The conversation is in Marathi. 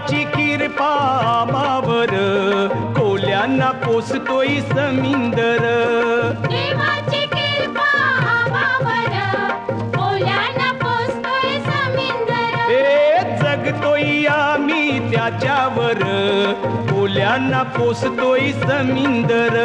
देवाची किरपा आम्हावर कोल्यांना पोसतोय समिंदर देवाची कृपा आम्हावर कोल्यांना पोसतोय समिंदर जगतोय आम्ही त्याच्यावर कोल्यांना पोसतोय समिंदर